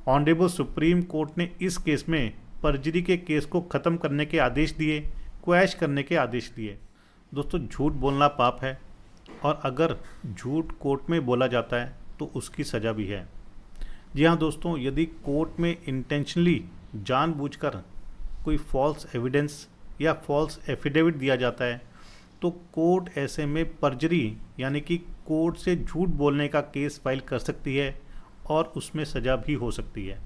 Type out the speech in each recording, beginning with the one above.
Honourable supreme court ने इस case में परजरी के केस को ख़त्म करने के आदेश दिए, क्वैश करने के आदेश दिए। दोस्तों, झूठ बोलना पाप है और अगर झूठ कोर्ट में बोला जाता है तो उसकी सज़ा भी है। जी हाँ दोस्तों, यदि कोर्ट में इंटेंशनली जानबूझकर कोई फॉल्स एविडेंस या फॉल्स एफिडेविट दिया जाता है तो कोर्ट ऐसे में परजरी यानी कि कोर्ट से झूठ बोलने का केस फाइल कर सकती है और उसमें सज़ा भी हो सकती है।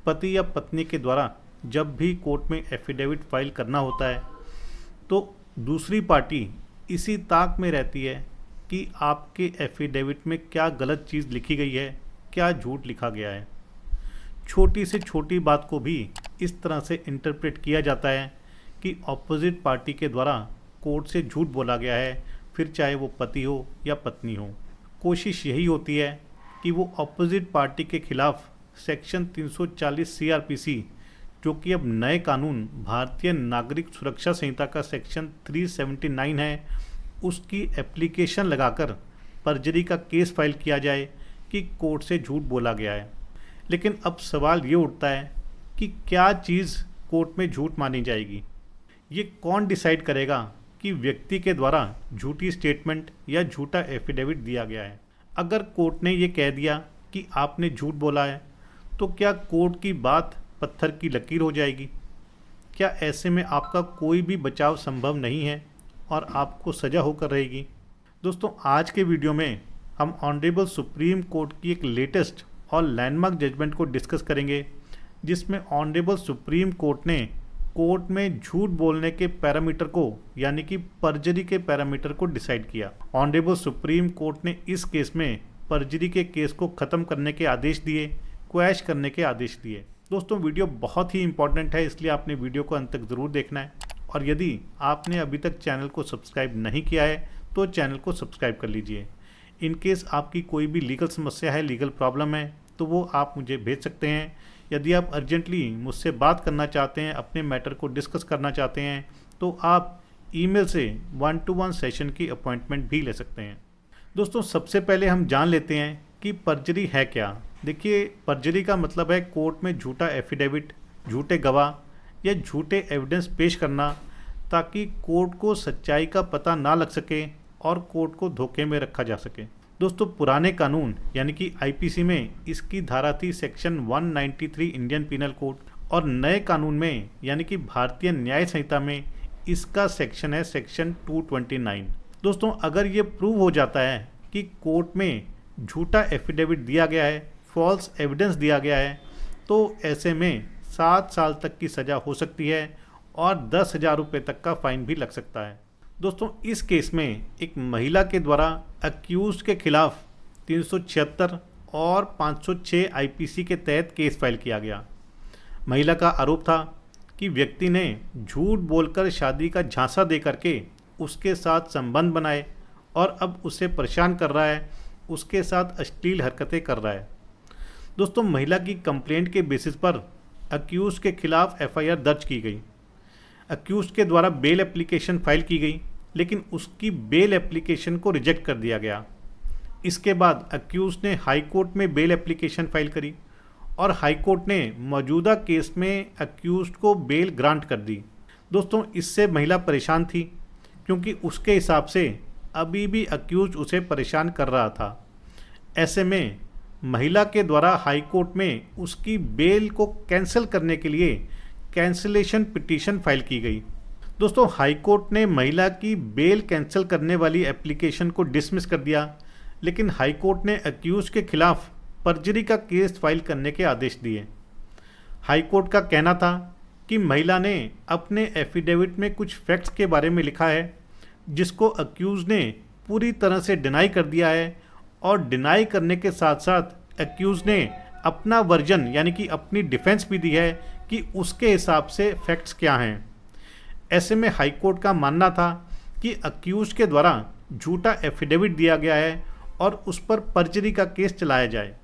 पति या पत्नी के द्वारा जब भी कोर्ट में एफिडेविट फाइल करना होता है तो दूसरी पार्टी इसी ताक में रहती है कि आपके एफिडेविट में क्या गलत चीज़ लिखी गई है, क्या झूठ लिखा गया है। छोटी से छोटी बात को भी इस तरह से इंटरप्रेट किया जाता है कि ऑपोजिट पार्टी के द्वारा कोर्ट से झूठ बोला गया है, फिर चाहे वो पति हो या पत्नी हो। कोशिश यही होती है कि वो ऑपोजिट पार्टी के खिलाफ सेक्शन 340 CRPC, जो कि अब नए कानून भारतीय नागरिक सुरक्षा संहिता का सेक्शन 379 है, उसकी एप्लीकेशन लगाकर परजरी का केस फाइल किया जाए कि कोर्ट से झूठ बोला गया है। लेकिन अब सवाल ये उठता है कि क्या चीज़ कोर्ट में झूठ मानी जाएगी। ये कौन डिसाइड करेगा कि व्यक्ति के द्वारा झूठी स्टेटमेंट या झूठा एफिडेविट दिया गया है। अगर कोर्ट ने ये कह दिया कि आपने झूठ बोला है तो क्या कोर्ट की बात पत्थर की लकीर हो जाएगी? क्या ऐसे में आपका कोई भी बचाव संभव नहीं है और आपको सज़ा होकर रहेगी? दोस्तों, आज के वीडियो में हम ऑनरेबल सुप्रीम कोर्ट की एक लेटेस्ट और लैंडमार्क जजमेंट को डिस्कस करेंगे, जिसमें ऑनरेबल सुप्रीम कोर्ट ने कोर्ट में झूठ बोलने के पैरामीटर को यानी कि परजरी के पैरामीटर को डिसाइड किया। ऑनरेबल सुप्रीम कोर्ट ने इस केस में परजरी के केस को ख़त्म करने के आदेश दिए, क्वैश करने के आदेश दिए। दोस्तों, वीडियो बहुत ही इंपॉर्टेंट है, इसलिए आपने वीडियो को अंत तक ज़रूर देखना है। और यदि आपने अभी तक चैनल को सब्सक्राइब नहीं किया है तो चैनल को सब्सक्राइब कर लीजिए। इन केस आपकी कोई भी लीगल समस्या है, लीगल प्रॉब्लम है, तो वो आप मुझे भेज सकते हैं। यदि आप अर्जेंटली मुझसे बात करना चाहते हैं, अपने मैटर को डिस्कस करना चाहते हैं, तो आप ईमेल से 1-to-1 सेशन की अपॉइंटमेंट भी ले सकते हैं। दोस्तों, सबसे पहले हम जान लेते हैं कि परजरी है क्या। देखिए, परजरी का मतलब है कोर्ट में झूठा एफिडेविट, झूठे गवाह या झूठे एविडेंस पेश करना ताकि कोर्ट को सच्चाई का पता ना लग सके और कोर्ट को धोखे में रखा जा सके। दोस्तों, पुराने कानून यानी कि IPC में इसकी धारा थी सेक्शन 193 इंडियन पिनल कोड और नए कानून में यानी कि भारतीय न्याय संहिता में इसका सेक्शन है सेक्शन 229। दोस्तों, अगर ये प्रूव हो जाता है कि कोर्ट में झूठा एफिडेविट दिया गया है, फॉल्स एविडेंस दिया गया है, तो ऐसे में 7 साल तक की सज़ा हो सकती है और 10,000 रुपये तक का फाइन भी लग सकता है। दोस्तों, इस केस में एक महिला के द्वारा अक्यूज के खिलाफ 376 और 506 IPC के तहत केस फाइल किया गया। महिला का आरोप था कि व्यक्ति ने झूठ बोलकर शादी का झांसा दे करके उसके साथ संबंध बनाए और अब उसे परेशान कर रहा है, उसके साथ अश्लील हरकतें कर रहा है। दोस्तों, महिला की कंप्लेंट के बेसिस पर अक्यूज के खिलाफ FIR दर्ज की गई। अक्यूज के द्वारा बेल एप्लीकेशन फाइल की गई, लेकिन उसकी बेल एप्लीकेशन को रिजेक्ट कर दिया गया। इसके बाद अक्यूज ने हाई कोर्ट में बेल एप्लीकेशन फाइल करी और हाई कोर्ट ने मौजूदा केस में अक्यूज को बेल ग्रांट कर दी। दोस्तों, इससे महिला परेशान थी क्योंकि उसके हिसाब से अभी भी अक्यूज उसे परेशान कर रहा था। ऐसे में महिला के द्वारा हाई कोर्ट में उसकी बेल को कैंसिल करने के लिए कैंसिलेशन पिटीशन फाइल की गई। दोस्तों, हाई कोर्ट ने महिला की बेल कैंसिल करने वाली एप्लीकेशन को डिसमिस कर दिया, लेकिन हाई कोर्ट ने अक्यूज के खिलाफ परजरी का केस फाइल करने के आदेश दिए। हाई कोर्ट का कहना था कि महिला ने अपने एफिडेविट में कुछ फैक्ट्स के बारे में लिखा है जिसको अक्यूज ने पूरी तरह से डिनाई कर दिया है और डिनाई करने के साथ साथ अक्यूज ने अपना वर्जन यानी कि अपनी डिफेंस भी दी है कि उसके हिसाब से फैक्ट्स क्या हैं। ऐसे में हाई कोर्ट का मानना था कि अक्यूज के द्वारा झूठा एफिडेविट दिया गया है और उस पर परजरी का केस चलाया जाए।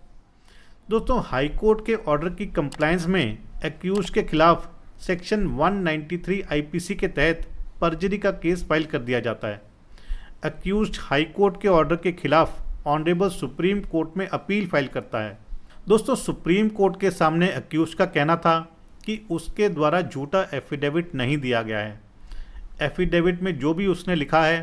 दोस्तों, हाई कोर्ट के ऑर्डर की कंप्लायंस में अक्यूज के खिलाफ सेक्शन 193 IPC के तहत परजरी का केस फाइल कर दिया जाता है। अक्यूज हाई कोर्ट के ऑर्डर के खिलाफ ऑनरेबल सुप्रीम कोर्ट में अपील फाइल करता है। दोस्तों सुप्रीम कोर्ट के सामने अक्यूज का कहना था कि उसके द्वारा झूठा एफिडेविट नहीं दिया गया है। एफिडेविट में जो भी उसने लिखा है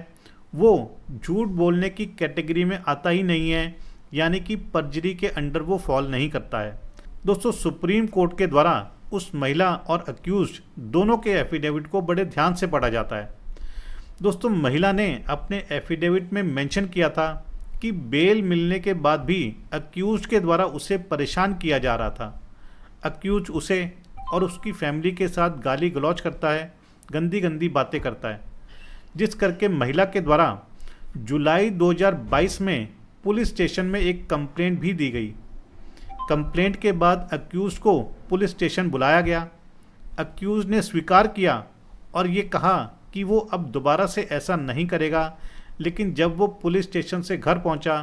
वो झूठ बोलने की कैटेगरी में आता ही नहीं है, यानी कि परजरी के अंडर वो फॉल नहीं करता है। दोस्तों सुप्रीम कोर्ट के द्वारा उस महिला और अक्यूज दोनों के एफिडेविट को बड़े ध्यान से पढ़ा जाता है। दोस्तों महिला ने अपने एफिडेविट में मेंशन किया था कि बेल मिलने के बाद भी अक्यूज के द्वारा उसे परेशान किया जा रहा था। अक्यूज उसे और उसकी फैमिली के साथ गाली गलौज करता है, गंदी गंदी बातें करता है, जिस करके महिला के द्वारा जुलाई 2022 में पुलिस स्टेशन में एक कंप्लेंट भी दी गई। कंप्लेंट के बाद अक्यूज को पुलिस स्टेशन बुलाया गया। अक्यूज ने स्वीकार किया और ये कहा कि वो अब दोबारा से ऐसा नहीं करेगा, लेकिन जब वो पुलिस स्टेशन से घर पहुंचा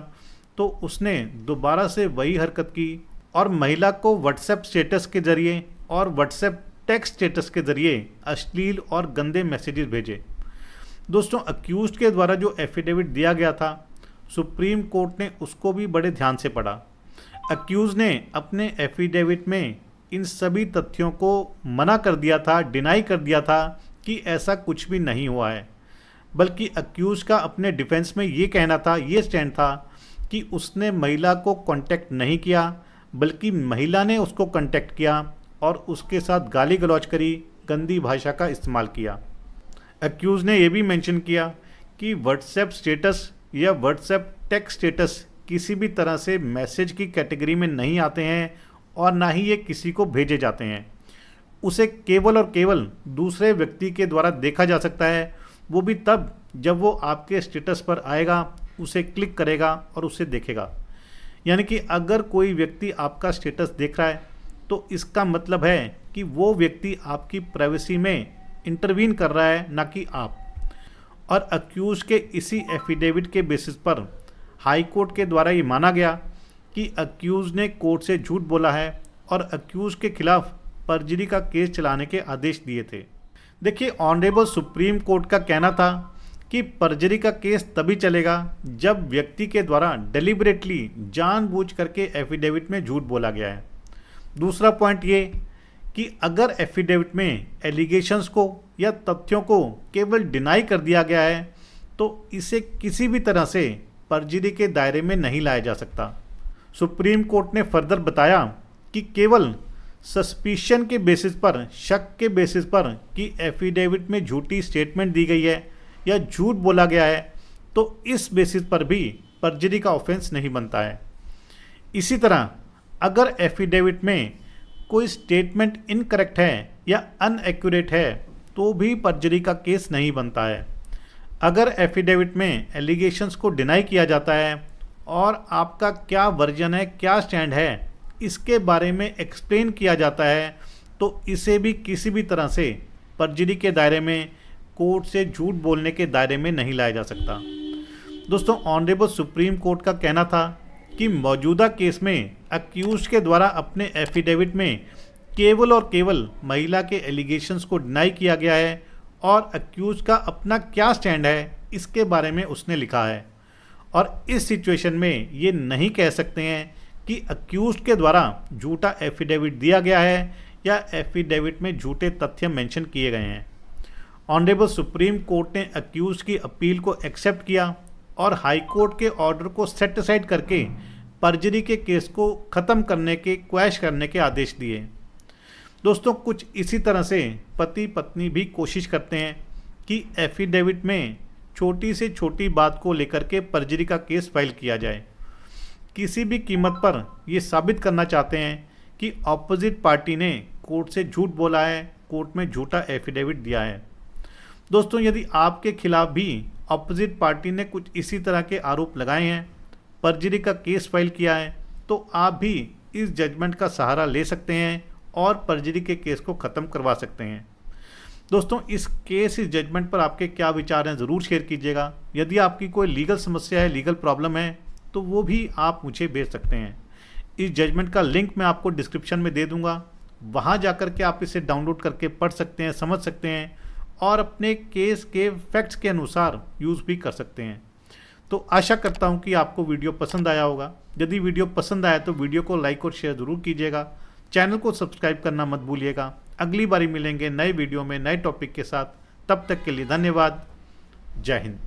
तो उसने दोबारा से वही हरकत की और महिला को व्हाट्सएप स्टेटस के ज़रिए और व्हाट्सएप टेक्स्ट स्टेटस के ज़रिए अश्लील और गंदे मैसेजेस भेजे। दोस्तों अक्यूज के द्वारा जो एफिडेविट दिया गया था सुप्रीम कोर्ट ने उसको भी बड़े ध्यान से पढ़ा। अक्यूज ने अपने एफिडेविट में इन सभी तथ्यों को मना कर दिया था, डिनाई कर दिया था कि ऐसा कुछ भी नहीं हुआ है, बल्कि अक्यूज का अपने डिफेंस में ये कहना था, ये स्टैंड था कि उसने महिला को कांटेक्ट नहीं किया, बल्कि महिला ने उसको कांटेक्ट किया और उसके साथ गाली गलौज करी, गंदी भाषा का इस्तेमाल किया। अक्यूज ने यह भी मेंशन किया कि व्हाट्सएप स्टेटस या व्हाट्सएप टेक्स्ट स्टेटस किसी भी तरह से मैसेज की कैटेगरी में नहीं आते हैं और ना ही ये किसी को भेजे जाते हैं। उसे केवल और केवल दूसरे व्यक्ति के द्वारा देखा जा सकता है, वो भी तब जब वो आपके स्टेटस पर आएगा, उसे क्लिक करेगा और उसे देखेगा। यानी कि अगर कोई व्यक्ति आपका स्टेटस देख रहा है तो इसका मतलब है कि वो व्यक्ति आपकी प्राइवेसी में इंटरवीन कर रहा है, ना कि आप। और अक्यूज के इसी एफिडेविट के बेसिस पर हाई कोर्ट के द्वारा ये माना गया कि अक्यूज ने कोर्ट से झूठ बोला है और अक्यूज के खिलाफ परजरी का केस चलाने के आदेश दिए थे। देखिए ऑनरेबल सुप्रीम कोर्ट का कहना था कि परजरी का केस तभी चलेगा जब व्यक्ति के द्वारा डेलिबरेटली जानबूझ करके एफिडेविट में झूठ बोला गया है। दूसरा पॉइंट ये कि अगर एफिडेविट में एलिगेशंस को या तथ्यों को केवल डिनाई कर दिया गया है तो इसे किसी भी तरह से परजरी के दायरे में नहीं लाया जा सकता। सुप्रीम कोर्ट ने फर्दर बताया कि केवल सस्पिशन के बेसिस पर, शक के बेसिस पर कि एफिडेविट में झूठी स्टेटमेंट दी गई है या झूठ बोला गया है तो इस बेसिस पर भी परजरी का ऑफेंस नहीं बनता है। इसी तरह अगर एफिडेविट में कोई स्टेटमेंट इनकरेक्ट है या अनएक्यूरेट है तो भी परजरी का केस नहीं बनता है। अगर एफिडेविट में एलिगेशंस को डिनाई किया जाता है और आपका क्या वर्जन है, क्या स्टैंड है, इसके बारे में एक्सप्लेन किया जाता है तो इसे भी किसी भी तरह से परजरी के दायरे में, कोर्ट से झूठ बोलने के दायरे में नहीं लाया जा सकता। दोस्तों ऑनरेबल सुप्रीम कोर्ट का कहना था कि मौजूदा केस में अक्यूज के द्वारा अपने एफिडेविट में केवल और केवल महिला के एलिगेशंस को डिनाई किया गया है और अक्यूज का अपना क्या स्टैंड है इसके बारे में उसने लिखा है। और इस सिचुएशन में ये नहीं कह सकते हैं कि अक्यूज के द्वारा झूठा एफिडेविट दिया गया है या एफिडेविट में झूठे तथ्य मेंशन किए गए हैं। ऑनरेबल सुप्रीम कोर्ट ने अक्यूज की अपील को एक्सेप्ट किया और हाई कोर्ट के ऑर्डर को सेट असाइड करके परजरी के केस को ख़त्म करने के, क्वैश करने के आदेश दिए। दोस्तों कुछ इसी तरह से पति पत्नी भी कोशिश करते हैं कि एफिडेविट में छोटी से छोटी बात को लेकर के परजरी का केस फाइल किया जाए। किसी भी कीमत पर ये साबित करना चाहते हैं कि ऑपोजिट पार्टी ने कोर्ट से झूठ बोला है, कोर्ट में झूठा एफिडेविट दिया है। दोस्तों यदि आपके खिलाफ भी ऑपोजिट पार्टी ने कुछ इसी तरह के आरोप लगाए हैं, परजरी का केस फाइल किया है, तो आप भी इस जजमेंट का सहारा ले सकते हैं और परजरी के केस को ख़त्म करवा सकते हैं। दोस्तों इस जजमेंट पर आपके क्या विचार हैं ज़रूर शेयर कीजिएगा। यदि आपकी कोई लीगल समस्या है, लीगल प्रॉब्लम है, तो वो भी आप मुझे भेज सकते हैं। इस जजमेंट का लिंक मैं आपको डिस्क्रिप्शन में दे दूंगा, वहाँ जाकर के आप इसे डाउनलोड करके पढ़ सकते हैं, समझ सकते हैं और अपने केस के फैक्ट्स के अनुसार यूज़ भी कर सकते हैं। तो आशा करता हूँ कि आपको वीडियो पसंद आया होगा। यदि वीडियो पसंद आया तो वीडियो को लाइक और शेयर ज़रूर कीजिएगा। चैनल को सब्सक्राइब करना मत भूलिएगा। अगली बारी मिलेंगे नए वीडियो में नए टॉपिक के साथ। तब तक के लिए धन्यवाद। जय हिंद।